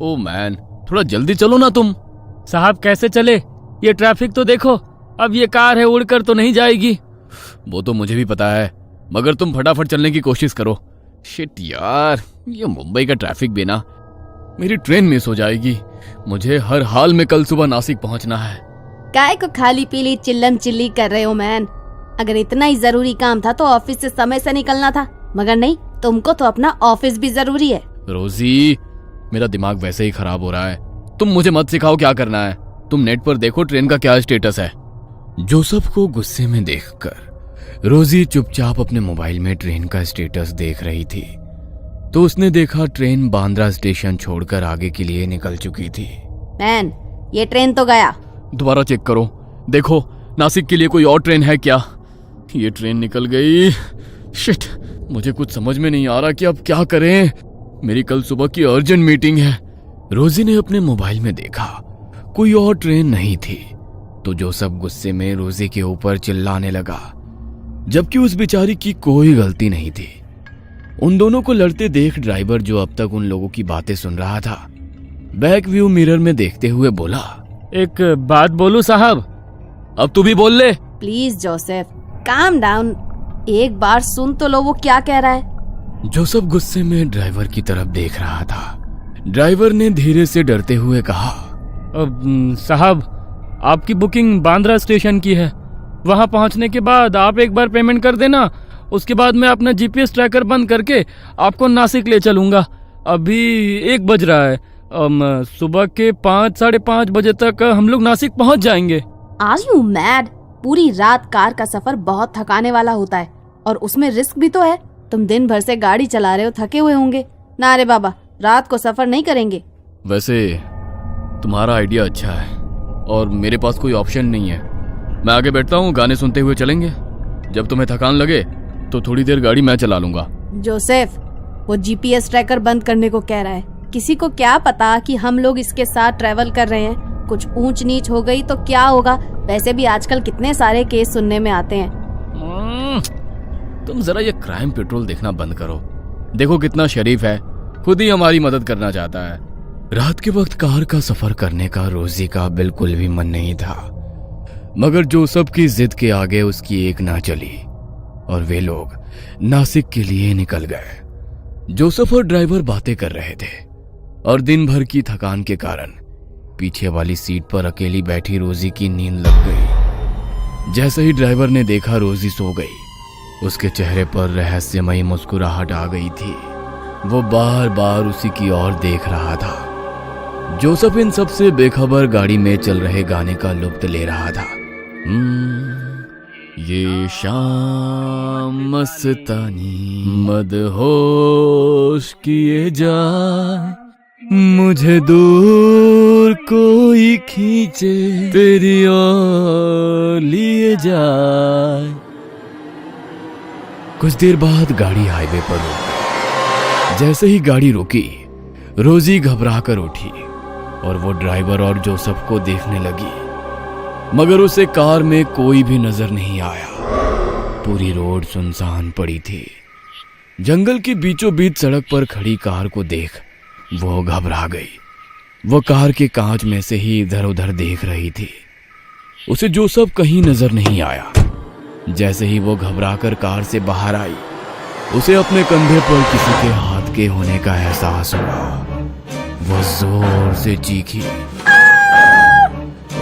Oh man, थोड़ा जल्दी चलो ना तुम। साहब कैसे चले, ये ट्रैफिक तो देखो, अब ये कार है उड़कर तो नहीं जाएगी। वो तो मुझे भी पता है, मगर तुम फटाफट चलने की कोशिश करो। शिट यार, ये मुंबई का ट्रैफिक भी ना, मेरी ट्रेन मिस हो जाएगी। मुझे हर हाल में कल सुबह नासिक पहुंचना है। काय को खाली पीली चिल्लम चिल्ली कर रहे हो मैन? अगर इतना ही जरूरी काम था तो ऑफिस से समय से निकलना था, मगर नहीं, तुमको तो अपना ऑफिस भी जरूरी है। रोजी, मेरा दिमाग वैसे ही खराब हो रहा है, तुम मुझे मत सिखाओ क्या करना है। तुम नेट पर देखो ट्रेन का क्या स्टेटस है। जोसेफ को गुस्से में देखकर रोजी चुपचाप अपने मोबाइल में ट्रेन का स्टेटस देख रही थी, तो उसने देखा ट्रेन बांद्रा स्टेशन छोड़कर आगे के लिए निकल चुकी थी। मैन, ये ट्रेन तो गया। दोबारा चेक करो, देखो नासिक के लिए कोई और ट्रेन है क्या। ये ट्रेन निकल गई। शिट, मुझे कुछ समझ में नहीं आ रहा कि अब क्या करें। मेरी कल सुबह की अर्जेंट मीटिंग है। रोजी ने अपने मोबाइल में देखा कोई और ट्रेन नहीं थी, तो जोसेफ गुस्से में रोजी के ऊपर चिल्लाने लगा, जबकि उस बेचारी की कोई गलती नहीं थी। उन दोनों को लड़ते देख ड्राइवर, जो अब तक उन लोगों की बातें सुन रहा था, बैक व्यू मिरर में देखते हुए बोला, एक बात बोलूं साहब? अब तू भी बोल ले। प्लीज जोसेफ, काम डाउन, एक बार सुन तो लो वो क्या कह रहा है। जोसेफ गुस्से में ड्राइवर की तरफ देख रहा था। ड्राइवर ने धीरे से डरते हुए कहा, साहब, आपकी बुकिंग बांद्रा स्टेशन की है। वहां पहुंचने के बाद आप एक बार पेमेंट कर देना, उसके बाद मैं अपना जीपीएस ट्रैकर बंद करके आपको नासिक ले चलूंगा। अभी 1 बज रहा है, सुबह के 5, साढ़े 5 बजे तक हम लोग नासिक पहुंच जाएंगे। Are you mad? पूरी रात कार का सफर बहुत थकाने वाला होता है, और उसमें रिस्क भी तो है। तुम दिन भर से गाड़ी चला रहे हो, थके हुए होंगे ना। रे बाबा, रात को सफर नहीं करेंगे। वैसे तुम्हारा आइडिया अच्छा है, और मेरे पास कोई ऑप्शन नहीं है। मैं आगे बैठता हूँ, गाने सुनते हुए चलेंगे। जब तुम्हें थकान लगे तो थोड़ी देर गाड़ी मैं चला लूंगा। जोसेफ, वो जीपीएस ट्रैकर बंद करने को कह रहा है। किसी को क्या पता कि हम लोग इसके साथ ट्रैवल कर रहे हैं। कुछ ऊंच नीच हो गई तो क्या होगा? वैसे भी आजकल कितने सारे केस सुनने में आते हैं। तुम जरा ये क्राइम पेट्रोल देखना बंद करो। देखो कितना शरीफ है, खुद ही हमारी मदद करना चाहता है। रात के वक्त कार का सफर करने का रोजी का बिल्कुल भी मन नहीं था, मगर जोसेफ की जिद के आगे उसकी एक ना चली और वे लोग नासिक के लिए निकल गए। जोसेफ और ड्राइवर बातें कर रहे थे, और दिन भर की थकान के कारण पीछे वाली सीट पर अकेली बैठी रोजी की नींद लग गई। जैसे ही ड्राइवर ने देखा रोजी सो गई, उसके चेहरे पर रहस्यमयी मुस्कुराहट आ गई थी। वो बार बार उसी की ओर देख रहा था। जोसेफ इन सब से बेखबर गाड़ी में चल रहे गाने का लुत्फ ले रहा था। ये शाम मस्तानी मदहोश किए जाए, मुझे दूर कोई खींचे तेरी ओर लिए जाए। कुछ देर बाद गाड़ी हाईवे पर रुकी। जैसे ही गाड़ी रुकी, रोजी घबरा कर उठी और वो ड्राइवर और जोसेफ को देखने लगी, मगर उसे कार में कोई भी नजर नहीं आया। पूरी रोड सुनसान पड़ी थी। जंगल के बीचों बीच सड़क पर खड़ी कार को देख वो घबरा गई। वो कार के कांच में से ही इधर उधर देख रही थी। उसे जोसेफ कहीं नजर नहीं आया। जैसे ही वो घबराकर कार से बाहर आई, उसे अपने कंधे पर किसी के हाथ के होने का एहसास हुआ। वो जोर से चीखी।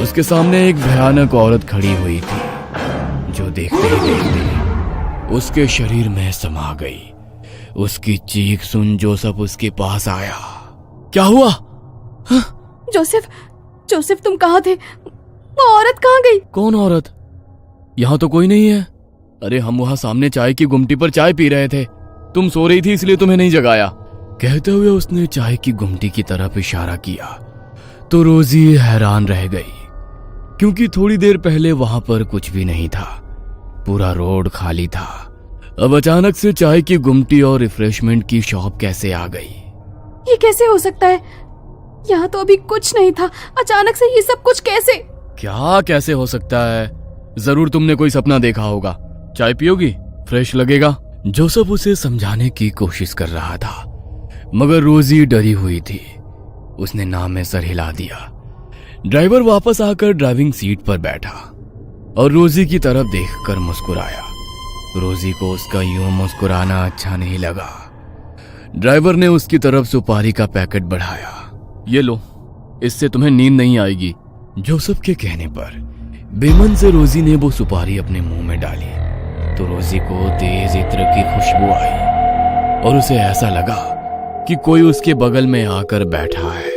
उसके सामने एक भयानक औरत खड़ी हुई थी, जो देखते ही देखते उसके शरीर में समा गई। उसकी चीख सुन जोसेफ उसके पास आया। क्या हुआ? जोसेफ, जोसेफ तुम कहाँ थे? वो औरत कहाँ गई? कौन औरत? यहाँ तो कोई नहीं है। अरे हम वहां सामने चाय की गुमटी पर चाय पी रहे थे। तुम सो रही थी इसलिए तुम्हें नहीं जगाया। कहते हुए उसने चाय की गुमटी की तरफ इशारा किया, तो रोजी हैरान रह गई, क्योंकि थोड़ी देर पहले वहां पर कुछ भी नहीं था। पूरा रोड खाली था। अब अचानक से चाय की गुमटी और रिफ्रेशमेंट की शॉप कैसे आ गई? ये कैसे हो सकता है? यहाँ तो अभी कुछ नहीं था, अचानक से ये सब कुछ कैसे? क्या कैसे हो सकता है? जरूर तुमने कोई सपना देखा होगा। चाय पियोगी? फ्रेश लगेगा। जोसेफ उसे समझाने की कोशिश कर रहा था, मगर रोजी डरी हुई थी। उसने ना में सर हिला दिया। ड्राइवर वापस आकर ड्राइविंग सीट पर बैठा और रोजी की तरफ देखकर मुस्कुराया। रोजी को उसका यूं मुस्कुराना अच्छा नहीं लगा। ड्राइवर ने उसकी तरफ सुपारी का पैकेट बढ़ाया। ये लो, इससे तुम्हें नींद नहीं आएगी। जोसेफ के कहने पर बेमन से रोजी ने वो सुपारी अपने मुंह में डाली तो रोजी को तेज इत्र की खुशबू आई और उसे ऐसा लगा कि कोई उसके बगल में आकर बैठा है,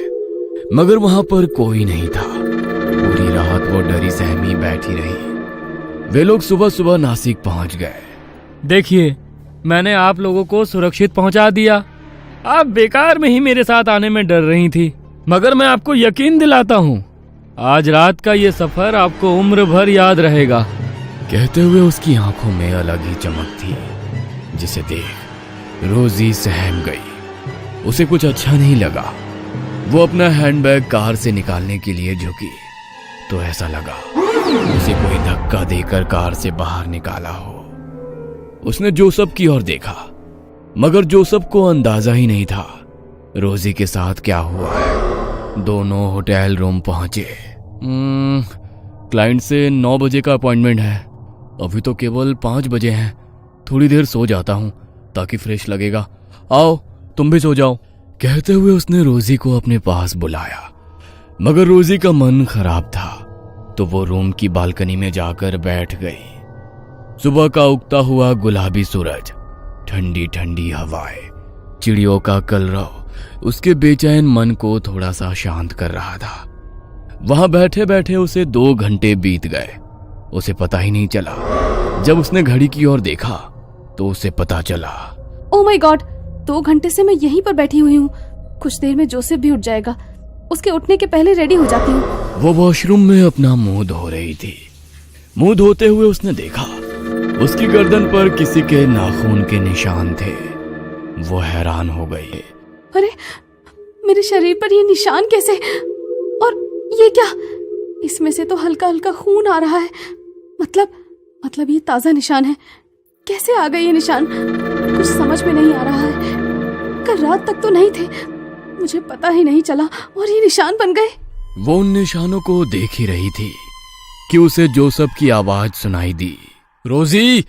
मगर वहां पर कोई नहीं था। पूरी रात वो डरी सहमी बैठी रही। वे लोग सुबह सुबह नासिक पहुंच गए। देखिए, मैंने आप लोगों को सुरक्षित पहुंचा दिया। आप बेकार में ही मेरे साथ आने में डर रही थी, मगर मैं आपको यकीन दिलाता हूँ, आज रात का ये सफर आपको उम्र भर याद रहेगा। कहते हुए उसकी आंखों में अलग ही चमक थी, जिसे देख रोजी सहम गई। उसे कुछ अच्छा नहीं लगा। वो अपना हैंडबैग कार से निकालने के लिए झुकी तो ऐसा लगा उसे कोई धक्का देकर कार से बाहर निकाला हो। उसने जोसेफ की ओर देखा, मगर जोसेफ को अंदाजा ही नहीं था रोजी के साथ क्या हुआ है। दोनों होटल रूम पहुंचे। क्लाइंट से 9 बजे का अपॉइंटमेंट है। अभी तो केवल 5 बजे हैं। थोड़ी देर सो जाता हूं ताकि फ्रेश लगेगा। आओ, तुम भी सो जाओ। कहते हुए उसने रोजी को अपने पास बुलाया, मगर रोजी का मन खराब था तो वो रूम की बालकनी में जाकर बैठ गई। सुबह का उगता हुआ गुलाबी सूरज, ठंडी ठंडी हवाएं, चिड़ियों का कलरव उसके बेचैन मन को थोड़ा सा शांत कर रहा था। वहां बैठे बैठे उसे 2 घंटे बीत गए। उसे पता ही नहीं चला। जब उसने घड़ी की ओर देखा तो उसे पता चला, ओह माय गॉड, 2 घंटे से मैं यहीं पर बैठी हुई हूँ। कुछ देर में जोसेफ भी उठ जाएगा। उसके उठने के पहले रेडी हो जाती हूँ। वो वॉशरूम में अपना मुंह धो रही थी। मुंह धोते हुए उसने देखा उसकी गर्दन पर किसी के नाखून के निशान थे। वो हैरान हो गई। अरे, मेरे शरीर पर ये निशान कैसे? और ये क्या? इसमें से तो हल्का हल्का खून आ रहा है। मतलब ये ताजा निशान है। कैसे आ गए ये निशान? कुछ समझ में नहीं आ रहा है। कल रात तक तो नहीं थे, मुझे पता ही नहीं चला और ये निशान बन गए। वो उन निशानों को देख ही रही थी कि उसे जोसेफ की आवाज सुनाई दी। रोजी,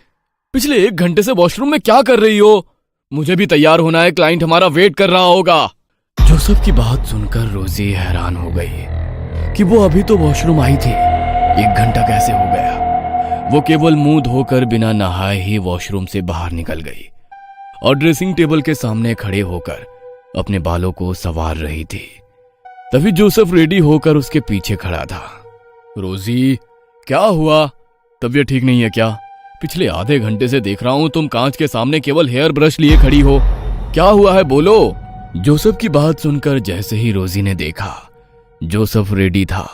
पिछले 1 घंटे से वॉशरूम में क्या कर रही हो? मुझे भी तैयार होना है, क्लाइंट हमारा वेट कर रहा होगा। जोसेफ की बात सुनकर रोजी हैरान हो गई कि वो अभी तो वॉशरूम आई थी। 1 घंटा कैसे हो गया? वो केवल मुंह धोकर बिना नहाए ही वॉशरूम से बाहर निकल गई और ड्रेसिंग टेबल के सामने खड़े होकर अपने बालों को संवार रही थी। तभी जोसेफ रेडी होकर उसके पीछे खड़ा था। रोजी, क्या हुआ? तबीयत ठीक नहीं है क्या? पिछले आधे घंटे से देख रहा हूं तुम कांच के सामने केवल हेयर ब्रश लिए खड़ी हो। क्या हुआ है, बोलो। जोसेफ की बात सुनकर जैसे ही रोजी ने देखा, जोसेफ रेडी था,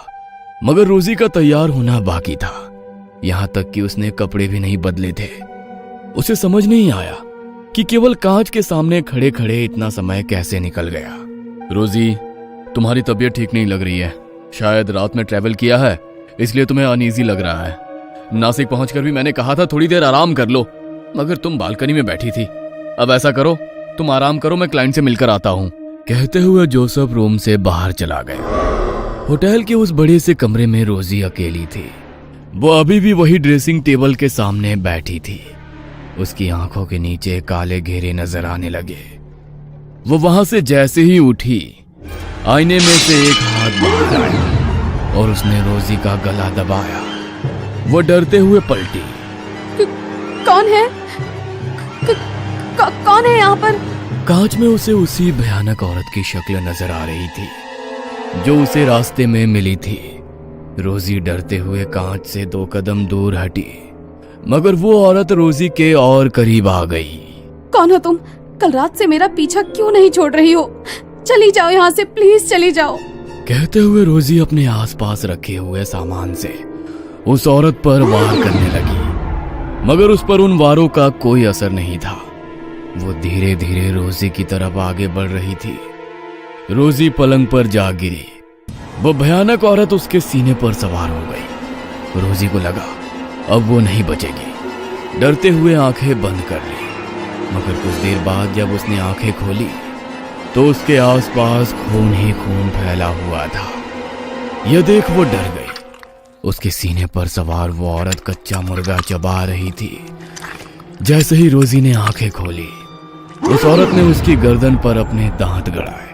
मगर रोजी का तैयार होना बाकी था। यहां तक कि उसने कपड़े भी नहीं बदले थे। उसे समझ नहीं आया कि केवल कांच के सामने खड़े खड़े इतना समय कैसे निकल गया। रोजी, तुम्हारी तबीयत ठीक नहीं लग रही है। शायद रात में ट्रैवल किया है, इसलिए तुम्हें अनईजी लग रहा है। नासिक पहुंचकर भी मैंने कहा था थोड़ी देर आराम कर लो, मगर तुम बालकनी में बैठी थी। अब ऐसा करो, तुम आराम करो, मैं क्लाइंट से मिलकर आता हूं। कहते हुए जोसेफ रूम से बाहर चला गया। होटल के उस बड़े से कमरे में रोजी अकेली थी। वो अभी भी वही ड्रेसिंग टेबल के सामने बैठी थी। उसकी आंखों के नीचे काले घेरे नजर आने लगे। वो वहां से जैसे ही उठी, आईने में से एक हाथ बाहर आया और उसने रोजी का गला दबाया। वो डरते हुए पलटी। कौन है? कौन है यहाँ पर? कांच में उसे उसी भयानक औरत की शक्ल नजर आ रही थी जो उसे रास्ते में मिली थी। रोजी डरते हुए कांच से 2 कदम दूर हटी, मगर वो औरत रोजी के और करीब आ गई। कौन हो तुम? कल रात से मेरा पीछा क्यों नहीं छोड़ रही हो? चली जाओ यहाँ से, प्लीज चली जाओ। कहते हुए रोजी अपने आसपास रखे हुए सामान से उस औरत पर वार करने लगी, मगर उस पर उन वारों का कोई असर नहीं था। वो धीरे धीरे रोजी की तरफ आगे बढ़ रही थी। रोजी पलंग पर जा गिरी। वो भयानक औरत उसके सीने पर सवार हो गई। रोजी को लगा अब वो नहीं बचेगी। डरते हुए आंखें बंद कर ली, मगर कुछ देर बाद जब उसने आंखें खोली तो उसके आसपास खून ही खून फैला हुआ था। यह देख वो डर गई। उसके सीने पर सवार वो औरत कच्चा मुर्गा चबा रही थी। जैसे ही रोजी ने आंखें खोली, उस औरत ने उसकी गर्दन पर अपने दांत गड़ाए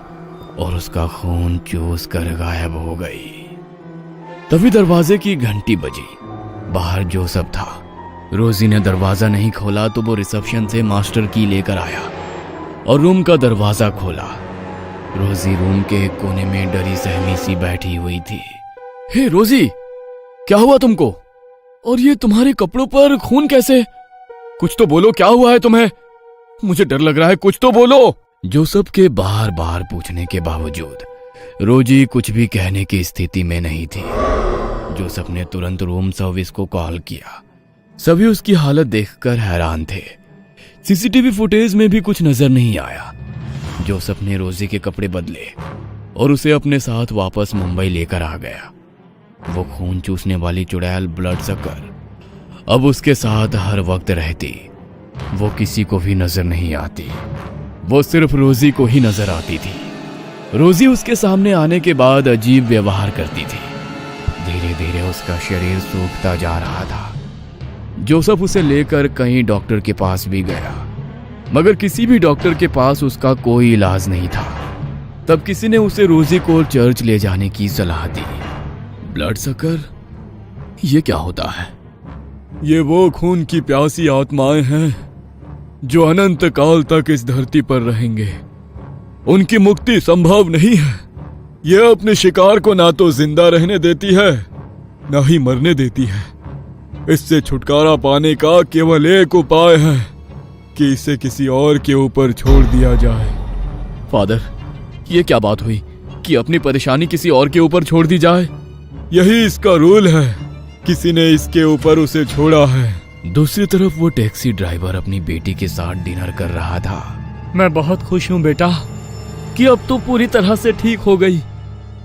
और उसका खून चूस कर गायब हो गई। तभी दरवाजे की घंटी बजी। बाहर जोसेफ था। रोजी ने दरवाजा नहीं खोला तो वो रिसेप्शन से मास्टर की लेकर आया और रूम का दरवाजा खोला। रोजी रूम के एक कोने में डरी सहमी सी बैठी हुई थी। हे रोजी, क्या हुआ तुमको? और ये तुम्हारे कपड़ों पर खून कैसे? कुछ तो बोलो, क्या हुआ है तुम्हें? मुझे डर लग रहा है, कुछ तो बोलो। जोसेफ के बार बार पूछने के बावजूद रोजी कुछ भी कहने की स्थिति में नहीं थी। जोसेफ ने तुरंत रूम सर्विस को कॉल किया। सभी उसकी हालत देखकर हैरान थे। सीसीटीवी फुटेज में भी कुछ नजर नहीं आया। जोसेफ ने रोजी के कपड़े बदले और उसे अपने साथ वापस मुंबई लेकर आ गया। वो खून चूसने वाली चुड़ैल ब्लड सकर अब उसके साथ हर वक्त रहती। वो किसी को भी नजर नहीं आती, वो सिर्फ रोजी को ही नजर आती थी। रोजी उसके सामने आने के बाद अजीब व्यवहार करती थी। धीरे धीरे उसका शरीर सूखता जा रहा था। जोसेफ उसे लेकर कई डॉक्टर के पास भी गया, मगर किसी भी डॉक्टर के पास उसका कोई इलाज नहीं था। तब किसी ने उसे रोजी को चर्च ले जाने की सलाह दी। ब्लड सकर, ये क्या होता है? ये वो खून की प्यासी आत्माएं हैं जो अनंत काल तक इस धरती पर रहेंगे। उनकी मुक्ति संभव नहीं है। यह अपने शिकार को ना तो जिंदा रहने देती है, ना ही मरने देती है। इससे छुटकारा पाने का केवल एक उपाय है कि इसे किसी और के ऊपर छोड़ दिया जाए। फादर, ये क्या बात हुई कि अपनी परेशानी किसी और के ऊपर छोड़ दी जाए? यही इसका रूल है। किसी ने इसके ऊपर उसे छोड़ा है। दूसरी तरफ वो टैक्सी ड्राइवर अपनी बेटी के साथ डिनर कर रहा था। मैं बहुत खुश हूँ बेटा कि अब तू पूरी तरह से ठीक हो गई,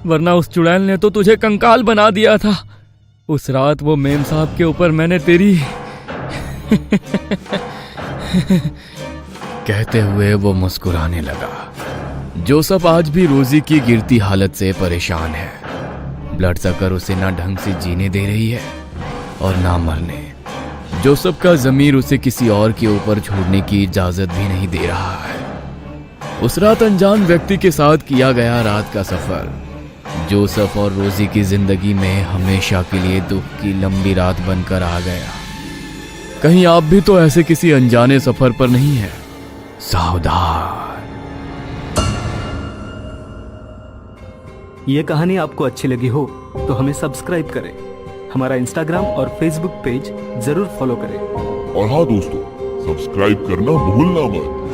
वरना उस चुड़ैल ने तो तुझे कंकाल बना दिया था। उस रात वो मेम साहब के ऊपर मैंने तेरी कहते हुए वो मुस्कुराने लगा। जोसेफ आज भी रोजी की गिरती हालत से परेशान है। ब्लड सकर उसे ना ढंग से जीने दे रही है और ना मरने। जोसेफ का ज़मीर उसे किसी और के ऊपर छोड़ने की इजाजत भी नहीं दे रहा है। उस रात अनजान व्यक्ति के साथ किया गया रात का सफर जोसेफ और रोजी की जिंदगी में हमेशा के लिए दुख की लंबी रात बनकर आ गया। कहीं आप भी तो ऐसे किसी अनजाने सफर पर नहीं है? सावधान। ये कहानी आपको अच्छी लगी हो तो हमें सब्सक्राइब करें, हमारा इंस्टाग्राम और फेसबुक पेज जरूर फॉलो करें। और हाँ दोस्तों, सब्सक्राइब करना भूलना मत।